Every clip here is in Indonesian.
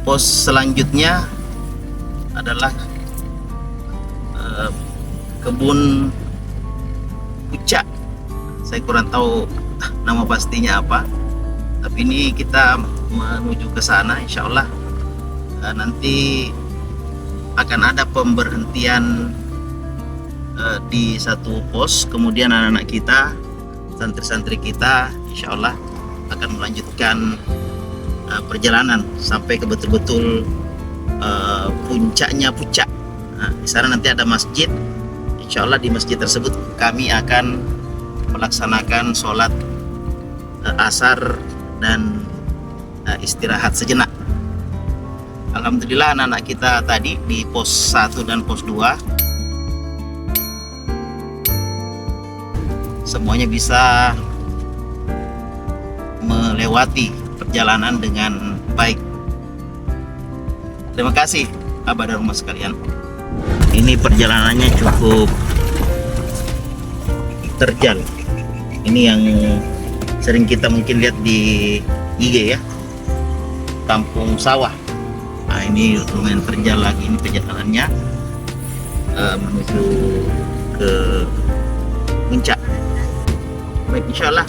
pos selanjutnya adalah kebun pucak. Saya kurang tahu nama pastinya apa, tapi ini kita menuju ke sana. Insya Allah nanti akan ada pemberhentian di satu pos, kemudian anak-anak kita, santri-santri kita, insya Allah akan melanjutkan perjalanan sampai ke betul-betul puncaknya puncak. Nah, di sana nanti ada masjid. Insya Allah di masjid tersebut kami akan melaksanakan sholat asar dan istirahat sejenak. Alhamdulillah anak-anak kita tadi di pos 1 dan pos 2 semuanya bisa melewati perjalanan dengan baik. Terima kasih Abah dan Umma sekalian. Ini perjalanannya cukup terjal. Ini yang sering kita mungkin lihat di IG ya, kampung sawah. Nah ini lumayan terjal lagi ini perjalanannya menuju ke puncak. Baik, insya Allah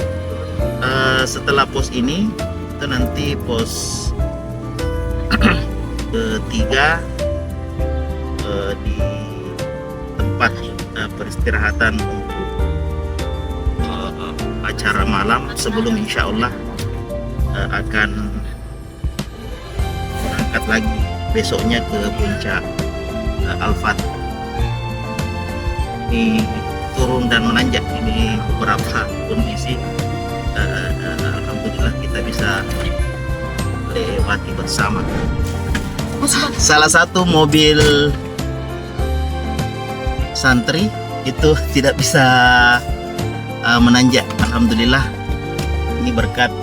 setelah pos ini itu nanti pos ketiga di tempat peristirahatan untuk acara malam sebelum insya Allah akan berangkat lagi besoknya ke puncak Al-Fat. Ini turun dan menanjak, ini beberapa kondisi. Alhamdulillah kita bisa lewati bersama. Salah satu mobil santri itu tidak bisa menanjak. Alhamdulillah ini berkat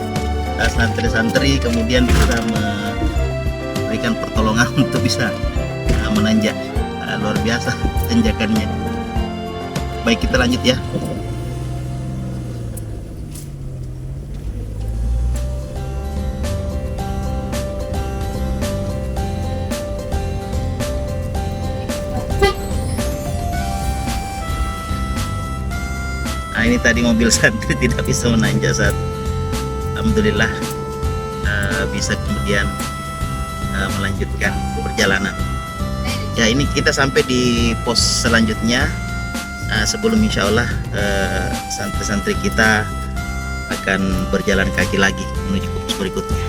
santri-santri kemudian bisa memberikan pertolongan untuk bisa menanjak. Luar biasa tanjakannya. Baik, kita lanjut ya. Nah ini tadi mobil santri tidak bisa menanjak saat alhamdulillah bisa kemudian melanjutkan perjalanan. Ya ini kita sampai di pos selanjutnya sebelum insya Allah santri-santri kita akan berjalan kaki lagi menuju ke pos berikutnya.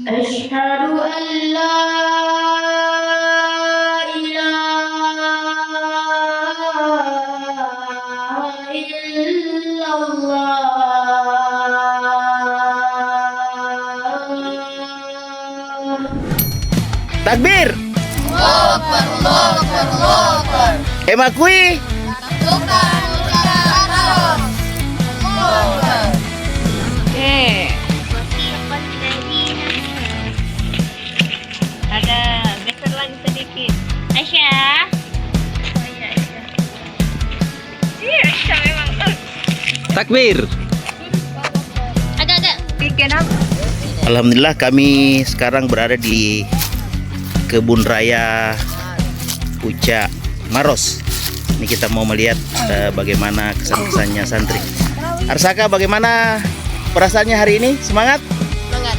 Asyhadu an la ilaha illallah. Takbir. Emakui. Ada geser lagi sedikit. Aisyah. Aisyah memang. Takbir. Agak-agak bikin apa? Alhamdulillah kami sekarang berada di kebun raya Puncak Maros. Ini kita mau melihat bagaimana kesan-kesannya santri. Arsaka, bagaimana perasaannya hari ini? Semangat? Semangat.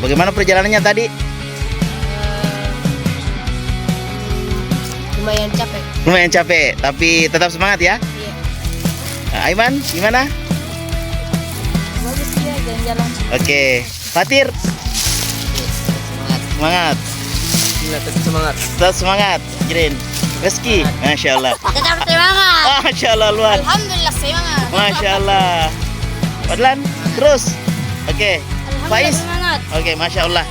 Bagaimana perjalanannya tadi? lumayan capek. Lumayan capek, tapi tetap semangat ya. Iya. Aiman, gimana? Bagus ya jalan-jalan. Oke, Fatir, semangat. Tetap semangat. Tetap semangat, Jrin. Reski, Masya Allah. Tetap semangat. Masya Allah, Luan. Alhamdulillah semangat. Masya Allah. Fadlan, terus. Oke, Faiz. Semangat. Oke, Masya Allah.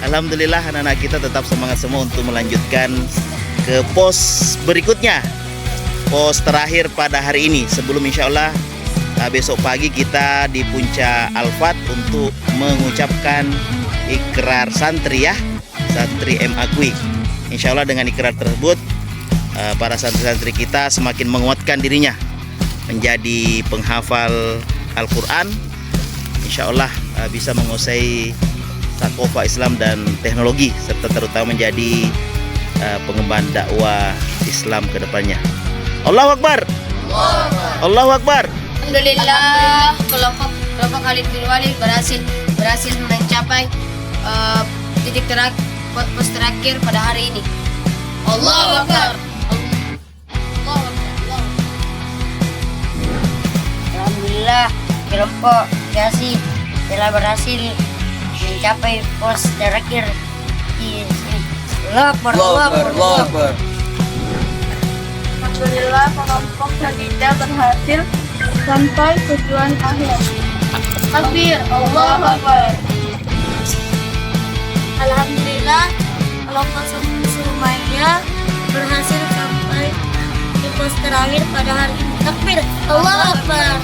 Alhamdulillah anak-anak kita tetap semangat semua untuk melanjutkan ke pos berikutnya. Pos terakhir pada hari ini. Sebelum insya Allah besok pagi kita di Puncak Al-Fat untuk mengucapkan ikrar santri ya. Santri M. Akui. Insya Allah dengan ikrar tersebut para santri-santri kita semakin menguatkan dirinya menjadi penghafal Al-Quran. Insya Allah bisa menguasai sakofa Islam dan teknologi serta terutama menjadi pengemban dakwah Islam ke depannya. Allahu Akbar. Allahu Akbar. Alhamdulillah kelompok Khalid bin Walid berhasil mencapai titik pos terakhir pada hari ini. Allahu Akbar. Alhamdulillah kelompok Gasi telah berhasil mencapai pos terakhir di sini. Allahu Akbar. Allahu Akbar. Alhamdulillah kelompok Khadijah berhasil sampai tujuan akhir. Takbir, Allahu Akbar. Alhamdulillah kelompok Sumaiyah berhasil sampai di pos terakhir pada hari ini. Takbir, Allahu Akbar.